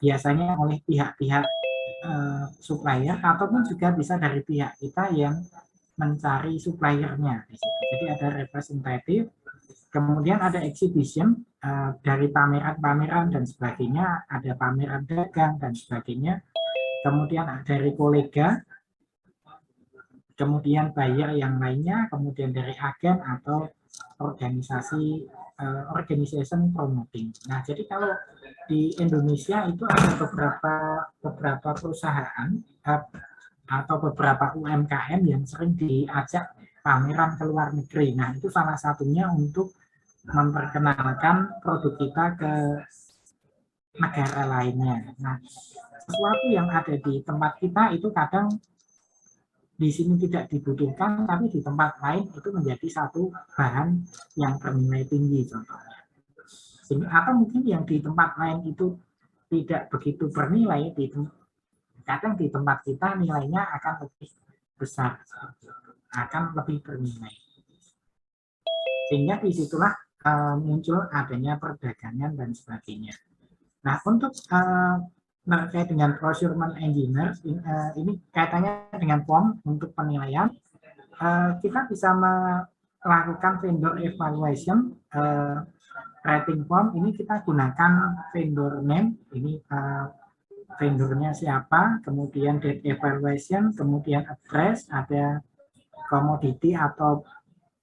biasanya oleh pihak-pihak supplier, ataupun juga bisa dari pihak kita yang mencari suppliernya di situ. Jadi ada representatif, kemudian ada exhibition dari pameran-pameran dan sebagainya, ada pameran dagang dan sebagainya, kemudian dari kolega, kemudian buyer yang lainnya, kemudian dari agen atau organisasi organization promoting. Nah, jadi kalau di Indonesia itu ada beberapa perusahaan atau beberapa UMKM yang sering diajak pameran ke luar negeri. Nah, itu salah satunya untuk memperkenalkan produk kita ke negara lainnya. Nah, sesuatu yang ada di tempat kita itu kadang di sini tidak dibutuhkan, tapi di tempat lain itu menjadi satu bahan yang bernilai tinggi contohnya. Atau mungkin yang di tempat lain itu tidak begitu bernilai, kadang di tempat kita nilainya akan lebih besar, akan lebih bernilai. Sehingga disitulah muncul adanya perdagangan dan sebagainya. Nah, untuk terkait dengan procurement engineer, ini kaitannya dengan POM untuk penilaian, kita bisa melakukan vendor evaluation, rating form ini kita gunakan vendor name, ini vendornya siapa, kemudian date evaluation, kemudian address, ada commodity atau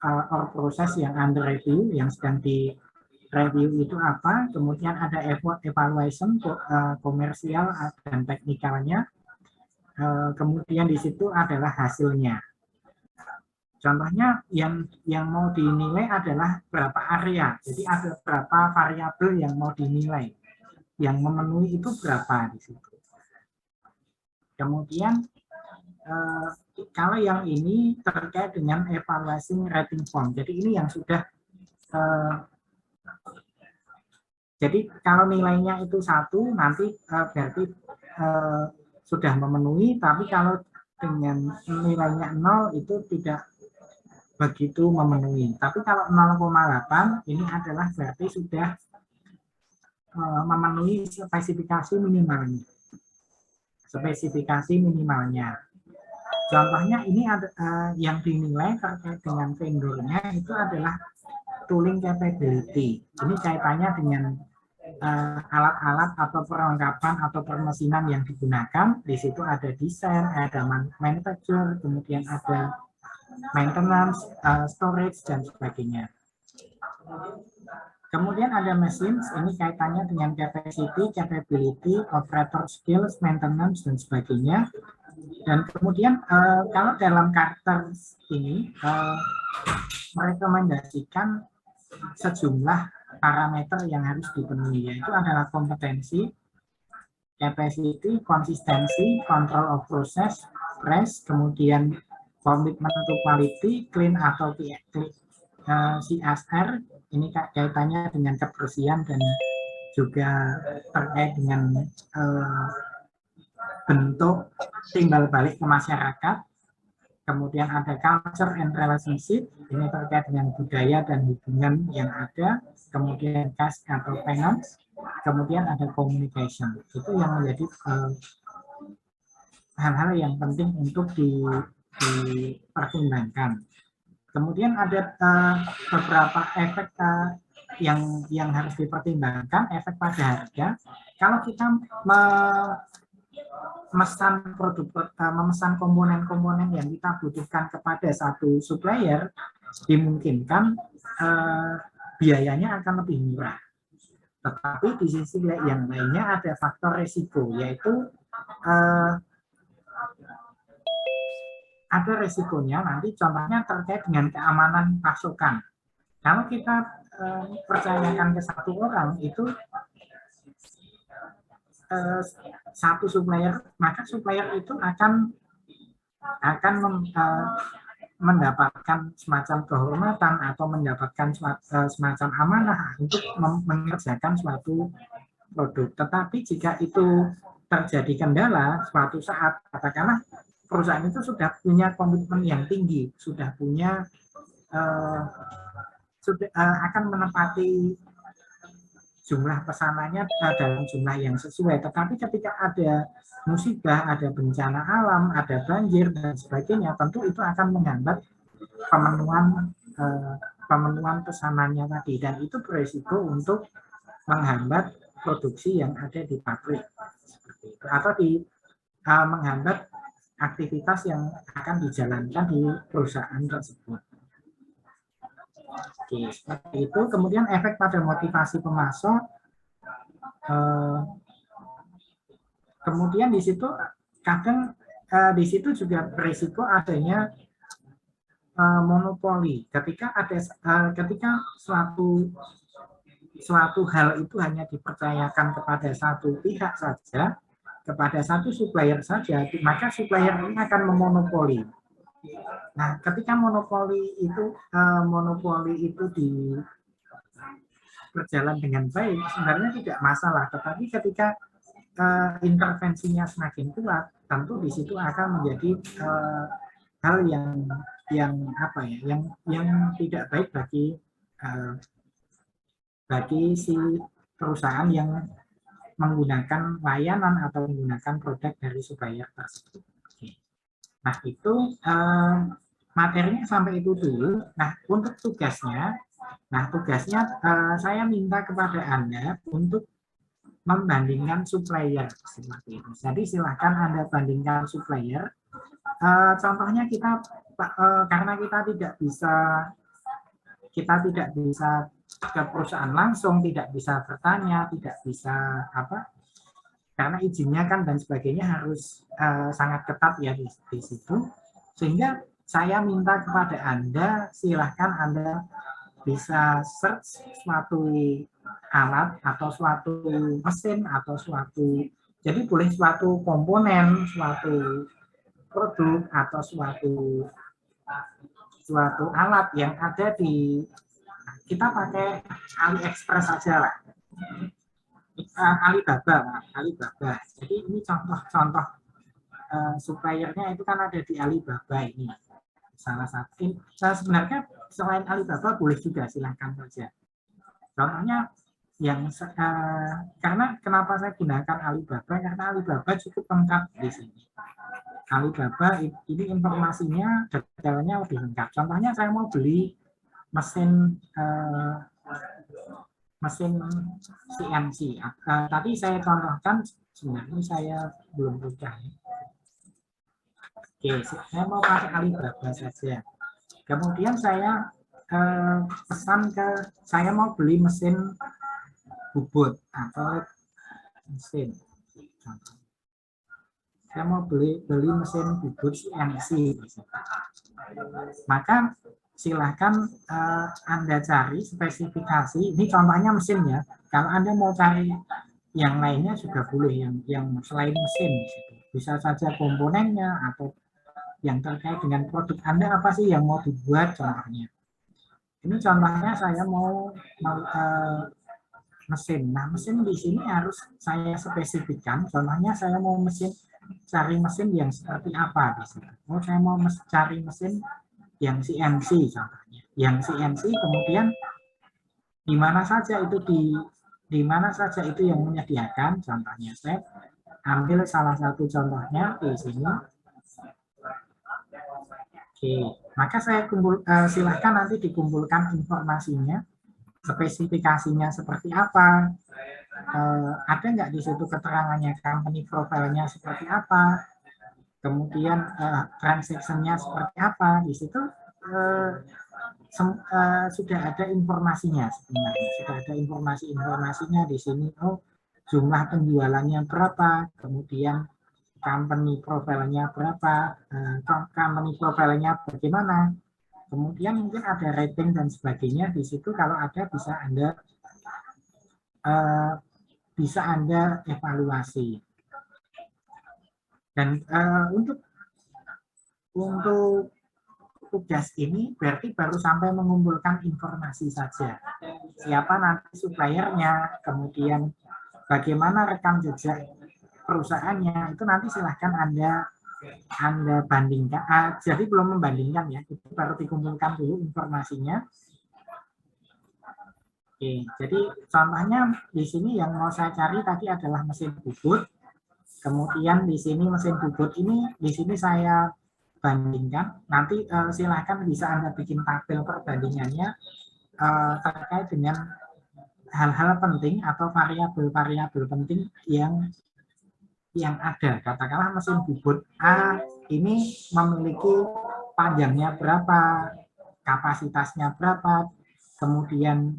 or proses yang under review, yang sedang di review itu apa, kemudian ada evaluation komersial dan teknikalnya, kemudian di situ adalah hasilnya. Contohnya yang mau dinilai adalah berapa area, jadi ada berapa variabel yang mau dinilai, yang memenuhi itu berapa di situ. Kemudian kalau yang ini terkait dengan evaluasi rating form, jadi ini yang sudah jadi kalau nilainya itu 1 nanti berarti sudah memenuhi, tapi kalau dengan nilainya 0 itu tidak begitu memenuhi. Tapi kalau 0,8 ini adalah berarti sudah memenuhi spesifikasi minimalnya. Spesifikasi minimalnya. Contohnya ini ada yang dinilai terkait dengan vendornya itu adalah tooling capability. Ini kaitannya dengan alat-alat atau perlengkapan atau permesinan yang digunakan. Di situ ada desain, ada manufacture, kemudian ada maintenance, storage, dan sebagainya. Kemudian ada machines, ini kaitannya dengan capacity, capability, operator skills, maintenance, dan sebagainya. Dan kemudian kalau dalam karakter ini merekomendasikan sejumlah parameter yang harus dipenuhi, yaitu adalah kompetensi, capacity, konsistensi, control of process, price, kemudian commitment to quality, clean atau CSR, ini kaitannya dengan kebersihan dan juga terkait dengan bentuk timbal balik ke masyarakat. Kemudian ada culture and relationship, ini terkait dengan budaya dan hubungan yang ada. Kemudian cash atau finance, kemudian ada communication. Itu yang menjadi hal-hal yang penting untuk dipertimbangkan. Kemudian ada beberapa efek yang harus dipertimbangkan, efek pada harga. Kalau kita memesan komponen-komponen yang kita butuhkan kepada satu supplier, dimungkinkan biayanya akan lebih murah. Tetapi di sisi yang lainnya ada faktor risiko, yaitu ada risikonya nanti, contohnya terkait dengan keamanan pasokan. Kalau kita percayakan ke satu orang, itu satu supplier, maka supplier itu akan mendapatkan semacam kehormatan atau mendapatkan semacam amanah untuk mengerjakan suatu produk. Tetapi jika itu terjadi kendala suatu saat, katakanlah perusahaan itu sudah punya komitmen yang tinggi, sudah punya akan menepati jumlah pesanannya dalam jumlah yang sesuai. Tetapi ketika ada musibah, ada bencana alam, ada banjir dan sebagainya, tentu itu akan menghambat pemenuhan pesanannya tadi, dan itu beresiko untuk menghambat produksi yang ada di pabrik seperti itu, atau menghambat aktivitas yang akan dijalankan di perusahaan tersebut. Oke, seperti itu. Kemudian efek pada motivasi pemasok. Kemudian di situ kadang di situ juga berisiko adanya monopoli. Ketika suatu hal itu hanya dipercayakan kepada satu pihak saja, kepada satu supplier saja, maka supplier ini akan memonopoli. Nah, ketika monopoli itu berjalan dengan baik, sebenarnya tidak masalah. Tetapi ketika intervensinya semakin kuat, tentu di situ akan menjadi hal yang tidak baik bagi si perusahaan yang menggunakan layanan atau menggunakan produk dari supplier tersebut. Nah, itu materinya sampai itu dulu. Nah, untuk tugasnya saya minta kepada Anda untuk membandingkan supplier seperti itu. Jadi silahkan Anda bandingkan supplier. Contohnya karena kita tidak bisa ke perusahaan langsung, tidak bisa bertanya, tidak bisa karena izinnya kan dan sebagainya harus sangat ketat ya di situ. Sehingga saya minta kepada Anda, silahkan Anda bisa search suatu alat atau suatu mesin atau jadi boleh suatu komponen, suatu produk atau suatu alat yang ada kita pakai AliExpress saja lah. Alibaba. Jadi ini contoh suppliernya itu kan ada di Alibaba ini. Salah satu. Sebenarnya selain Alibaba boleh juga, silahkan saja. Contohnya karena kenapa saya gunakan Alibaba? Karena Alibaba cukup lengkap di sini. Alibaba ini informasinya detailnya lebih lengkap. Contohnya saya mau beli mesin CNC. Tadi saya contohkan, sebenarnya saya belum buka. Oke, saya mau pakai Alibaba saja. Kemudian saya saya mau beli mesin bubut atau mesin. Saya mau beli mesin bubut CNC. Maka silahkan Anda cari spesifikasi. Ini contohnya mesin ya. Kalau Anda mau cari yang lainnya juga boleh, yang selain mesin. Bisa saja komponennya atau yang terkait dengan produk Anda apa sih yang mau dibuat contohnya. Ini contohnya saya mau mesin. Nah, mesin di sini harus saya spesifikkan. Contohnya saya mau cari mesin yang seperti apa di sini. Saya mau cari mesin yang CNC contohnya. Yang CNC kemudian di mana saja itu yang menyediakan. Contohnya saya ambil salah satu contohnya di sini. Oke, maka saya silahkan nanti dikumpulkan informasinya, spesifikasinya seperti apa, ada nggak di situ keterangannya, company profile-nya seperti apa, kemudian transaction-nya seperti apa, di situ sudah ada informasinya sebenarnya, sudah ada informasinya di sini. Jumlah penjualannya berapa, kemudian company profile-nya berapa, company profile-nya bagaimana, kemudian mungkin ada rating dan sebagainya di situ. Kalau ada bisa Anda evaluasi. Dan untuk tugas ini berarti baru sampai mengumpulkan informasi saja. Siapa nanti suppliernya, kemudian bagaimana rekam jejak perusahaannya, itu nanti silahkan Anda bandingkan. Jadi belum membandingkan ya, itu baru dikumpulkan dulu informasinya. Oke, jadi contohnya di sini yang mau saya cari tadi adalah mesin bubut. Kemudian di sini mesin bubut ini, di sini saya bandingkan. Nanti silahkan bisa Anda bikin tabel perbandingannya terkait dengan hal-hal penting atau variabel-variabel penting yang ada. Katakanlah mesin bubut A ini memiliki panjangnya berapa, kapasitasnya berapa, kemudian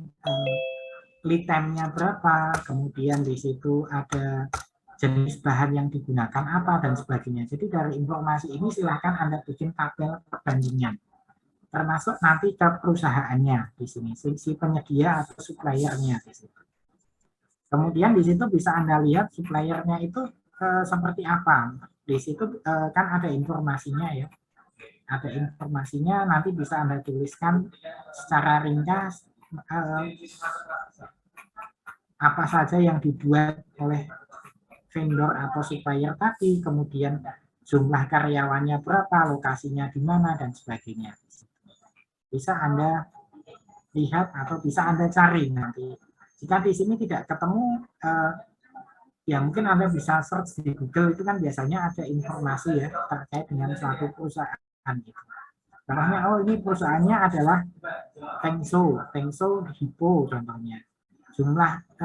lead time-nya berapa, kemudian di situ ada jenis bahan yang digunakan apa, dan sebagainya. Jadi dari informasi ini silahkan Anda bikin tabel perbandingan. Termasuk nanti ke perusahaannya di sini, si penyedia atau suppliernya di situ. Kemudian di situ bisa Anda lihat suppliernya itu seperti apa. Di situ kan ada informasinya ya. Ada informasinya, nanti bisa Anda tuliskan secara ringkas apa saja yang dibuat oleh vendor atau supplier tadi, kemudian jumlah karyawannya berapa, lokasinya di mana, dan sebagainya. Bisa Anda lihat atau bisa Anda cari nanti. Jika di sini tidak ketemu, ya mungkin Anda bisa search di Google, itu kan biasanya ada informasi ya terkait dengan suatu perusahaan gitu. Contohnya, oh ini perusahaannya adalah Tengso Hippo contohnya. Jumlah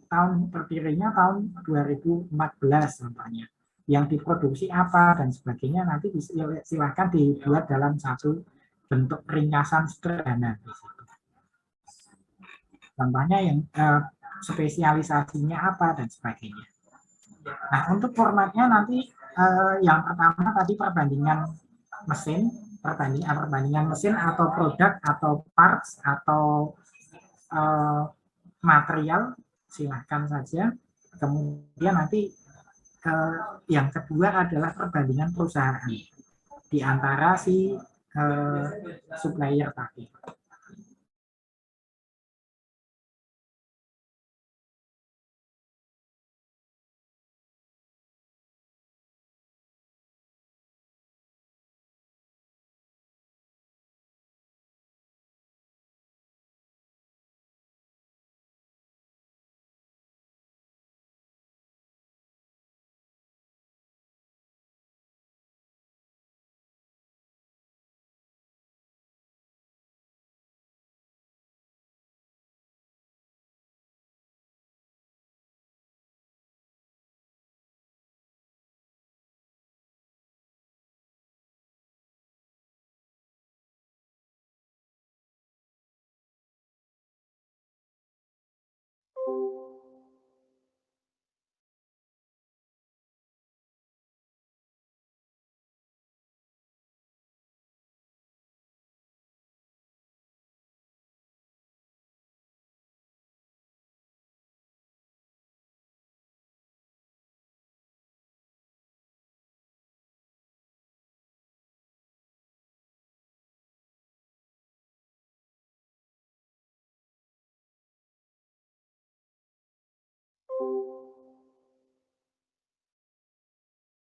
tahun berdirinya tahun 2014 contohnya. Yang diproduksi apa dan sebagainya nanti silahkan dibuat dalam satu bentuk ringkasan sederhana. Contohnya yang spesialisasinya apa dan sebagainya. Nah, untuk formatnya nanti yang pertama tadi perbandingan mesin atau produk atau parts atau material, silahkan saja. Kemudian nanti yang kedua adalah perbandingan perusahaan di antara si supplier tadi.